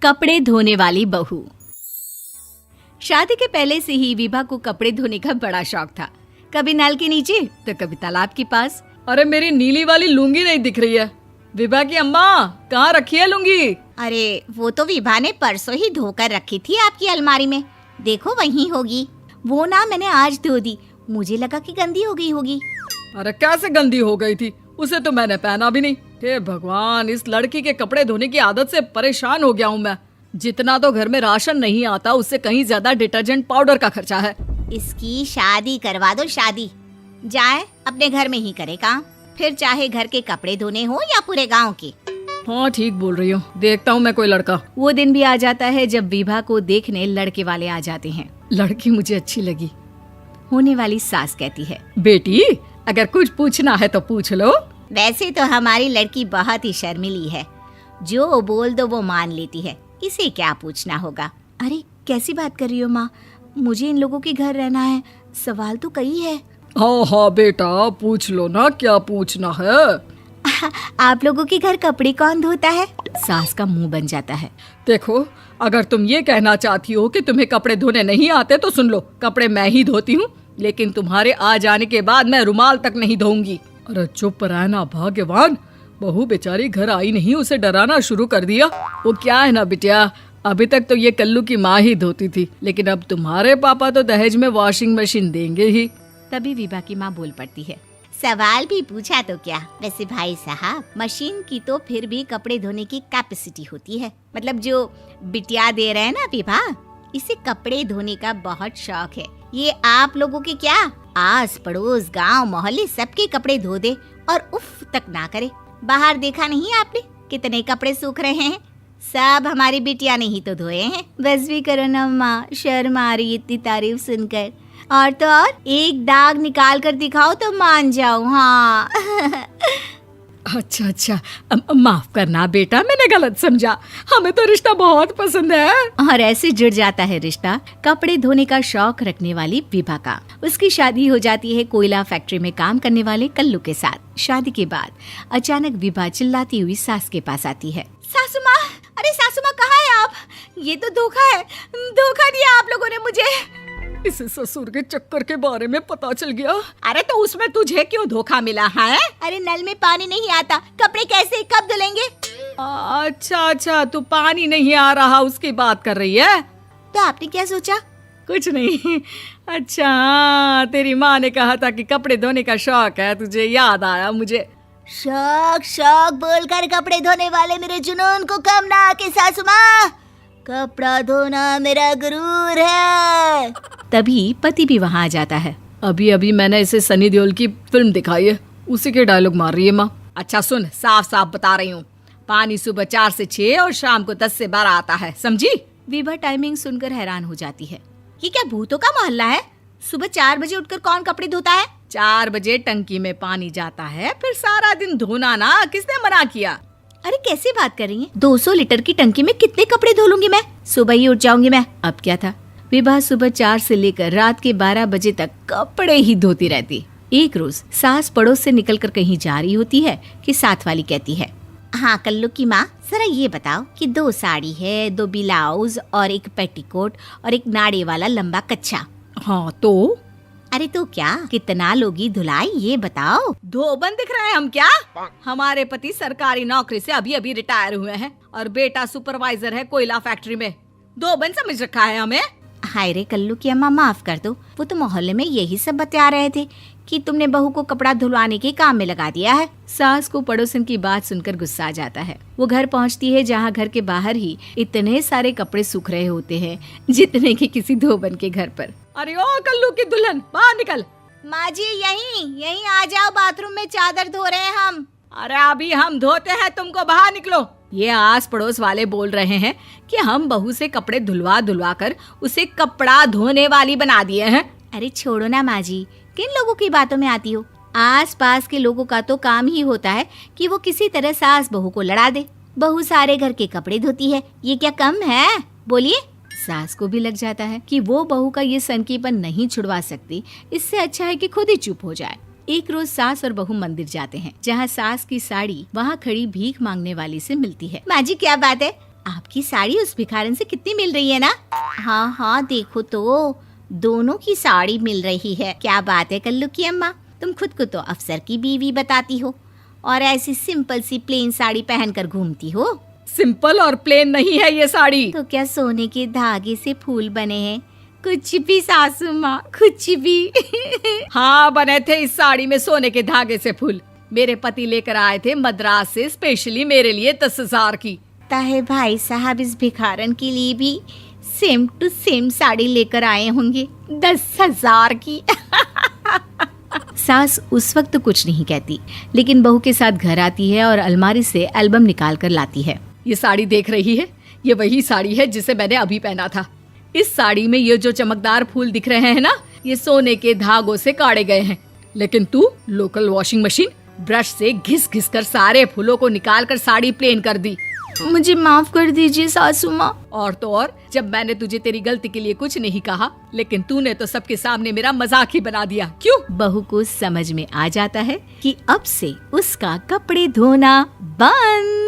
कपड़े धोने वाली बहू। शादी के पहले से ही विभा को कपड़े धोने का बड़ा शौक था। कभी नल के नीचे तो कभी तालाब के पास। अरे मेरी नीली वाली लुंगी नहीं दिख रही है। विभा की अम्मा, कहाँ रखी है लुंगी? अरे वो तो विभा ने परसों ही धोकर रखी थी आपकी अलमारी में, देखो वहीं होगी। वो ना मैंने आज धो दी, मुझे लगा कि गंदी हो गई होगी। अरे कैसे गंदी हो गई थी? उसे तो मैंने पहना भी नहीं। हे भगवान, इस लड़की के कपड़े धोने की आदत से परेशान हो गया हूँ मैं। जितना तो घर में राशन नहीं आता, उससे कहीं ज्यादा डिटर्जेंट पाउडर का खर्चा है। इसकी शादी करवा दो, शादी जाए अपने घर में ही करे काम, फिर चाहे घर के कपड़े धोने हो या पूरे गांव के। हाँ ठीक बोल रही हो, देखता हूँ मैं कोई लड़का। वो दिन भी आ जाता है जब विभा को देखने लड़के वाले आ जाते हैं। लड़की मुझे अच्छी लगी। होने वाली सास कहती है, बेटी अगर कुछ पूछना है तो पूछ लो। वैसे तो हमारी लड़की बहुत ही शर्मीली है, जो बोल दो वो मान लेती है, इसे क्या पूछना होगा। अरे कैसी बात कर रही हो माँ, मुझे इन लोगों के घर रहना है, सवाल तो कई है। हाँ हाँ बेटा, पूछ लो ना, क्या पूछना है। आप लोगों के घर कपड़े कौन धोता है? सास का मुंह बन जाता है। देखो, अगर तुम ये कहना चाहती हो कि तुम्हें कपड़े धोने नहीं आते तो सुन लो, कपड़े मैं ही धोती हूँ, लेकिन तुम्हारे आ जाने के बाद मैं रुमाल तक नहीं धोऊंगी। अरे चुप रहना भाग्यवान, बहू बेचारी घर आई नहीं, उसे डराना शुरू कर दिया। वो क्या है ना बिटिया, अभी तक तो ये कल्लू की माँ ही धोती थी, लेकिन अब तुम्हारे पापा तो दहेज में वॉशिंग मशीन देंगे ही। तभी विभा की माँ बोल पड़ती है, सवाल भी पूछा तो क्या। वैसे भाई साहब, मशीन की तो फिर भी कपड़े धोने की कैपेसिटी होती है। मतलब जो बिटिया दे रहे हैं ना विभा, इसे कपड़े धोने का बहुत शौक है। ये आप लोगों के क्या, आस पड़ोस गांव मोहल्ले सबके कपड़े धो दे और उफ तक ना करे। बाहर देखा नहीं आपने कितने कपड़े सूख रहे हैं? सब हमारी बिटिया ने ही तो धोए हैं। बस भी करो ना माँ, शर्म आ रही इतनी तारीफ सुनकर। और तो और एक दाग निकाल कर दिखाओ तो मान जाओ। हाँ अच्छा, माफ करना बेटा, मैंने गलत समझा। हमें तो रिश्ता बहुत पसंद है। और ऐसे जुड़ जाता है रिश्ता कपड़े धोने का शौक रखने वाली विभा का। उसकी शादी हो जाती है कोयला फैक्ट्री में काम करने वाले कल्लू के साथ। शादी के बाद अचानक विभा चिल्लाती हुई सास के पास आती है। सासू माँ, अरे सासू माँ कहाँ है आप? ये तो धोखा है, धोखा दिया आप लोगों ने मुझे। इसे ससुर के चक्कर के बारे में पता चल गया। अरे तो उसमें तुझे क्यों धोखा मिला है? अरे नल में पानी नहीं आता, कपड़े कैसे कब धुलेंगे? अच्छा, तू पानी नहीं आ रहा उसकी बात कर रही है। तो आपने क्या सोचा? कुछ नहीं। अच्छा, तेरी माँ ने कहा था कि कपड़े धोने का शौक है तुझे, याद आया मुझे। शौक बोलकर कपड़े धोने वाले मेरे जुनून को कम ना आके सासू माँ, कपड़ा धोना मेरा गुरूर है। तभी पति भी वहाँ आ जाता है। अभी मैंने इसे सनी देओल की फिल्म दिखाई है, उसी के डायलॉग मार रही है माँ। अच्छा सुन, साफ बता रही हूँ, पानी सुबह 4 से 6 और शाम को 10 से 12 आता है, समझी? विभा टाइमिंग सुनकर हैरान हो जाती है। ये क्या भूतों का मोहल्ला है? सुबह 4 बजे उठकर कौन कपड़े धोता है? 4 बजे टंकी में पानी जाता है, फिर सारा दिन धोना ना, किसने मना किया? अरे कैसी बात कर रही हैं? 200 लीटर की टंकी में कितने कपड़े धो लूंगी मैं? सुबह ही उठ जाऊंगी मैं। अब क्या था, विभा सुबह 4 से लेकर रात के 12 बजे तक कपड़े ही धोती रहती। एक रोज सास पड़ोस से निकलकर कहीं जा रही होती है कि साथ वाली कहती है, हाँ कल्लू की माँ, जरा ये बताओ कि 2 साड़ी है, 2 ब्लाउज और एक पेटीकोट और एक नाड़े वाला लंबा कच्छा। हाँ तो? अरे तो क्या, कितना लोगी धुलाई ये बताओ। धोबन दिख रहे हैं हम क्या? हमारे पति सरकारी नौकरी से अभी रिटायर हुए हैं और बेटा सुपरवाइजर है कोयला फैक्ट्री में। धोबन समझ रखा है हमें? हाय रे कल्लू की अम्मा, माफ कर दो, वो तो मोहल्ले में यही सब बता रहे थे कि तुमने बहू को कपड़ा धुलवाने के काम में लगा दिया है। सास को पड़ोसन की बात सुनकर गुस्सा आ जाता है। वो घर पहुंचती है जहां घर के बाहर ही इतने सारे कपड़े सूख रहे होते हैं जितने कि किसी धोबन के घर पर। अरे ओ कल्लू की दुल्हन, बाहर निकल। माँ जी यहीं आ जाओ, बाथरूम में चादर धो रहे हैं हम। अरे अभी हम धोते हैं, तुमको बाहर निकलो। ये आस पड़ोस वाले बोल रहे हैं कि हम बहू से कपड़े धुलवा कर उसे कपड़ा धोने वाली बना दिए हैं। अरे छोड़ो ना माँ जी, किन लोगों की बातों में आती हो? आस पास के लोगों का तो काम ही होता है कि वो किसी तरह सास बहू को लड़ा दे। बहू सारे घर के कपड़े धोती है, ये क्या कम है? बोलिए। सास को भी लग जाता है कि वो बहू का ये सनकीपन नहीं छुड़वा सकती, इससे अच्छा है कि खुद ही चुप हो जाए। एक रोज सास और बहू मंदिर जाते हैं, जहाँ सास की साड़ी वहाँ खड़ी भीख मांगने वाली से मिलती है। माँ जी क्या बात है, आपकी साड़ी उस भिखारन से कितनी मिल रही है ना? हाँ हाँ देखो तो, दोनों की साड़ी मिल रही है। क्या बात है कल्लू की अम्मा, तुम खुद को तो अफसर की बीवी बताती हो और ऐसी सिंपल सी प्लेन साड़ी पहनकर घूमती हो। सिंपल और प्लेन नहीं है ये साड़ी। तो क्या सोने के धागे से फूल बने हैं? कुछ भी सासू माँ, कुछ भी। हाँ बने थे इस साड़ी में सोने के धागे से फूल। मेरे पति लेकर आए थे मद्रास से स्पेशली मेरे लिए 10,000 की। ताहे भाई साहब इस भिखारन के लिए भी सेम टू सेम साड़ी लेकर आए होंगे 10,000 की। सास उस वक्त तो कुछ नहीं कहती, लेकिन बहू के साथ घर आती है और अलमारी से एल्बम निकाल कर लाती है। ये साड़ी देख रही है, ये वही साड़ी है जिसे मैंने अभी पहना था। इस साड़ी में ये जो चमकदार फूल दिख रहे हैं ना, ये सोने के धागों से काढ़े गए हैं। लेकिन तू लोकल वॉशिंग मशीन ब्रश से घिस घिस कर सारे फूलों को निकाल कर साड़ी प्लेन कर दी। मुझे माफ कर दीजिए सासू माँ। और तो और, जब मैंने तुझे तेरी गलती के लिए कुछ नहीं कहा, लेकिन तूने तो सबके सामने मेरा मजाक ही बना दिया। क्यों? बहू को समझ में आ जाता है कि अब से उसका कपड़े धोना बंद।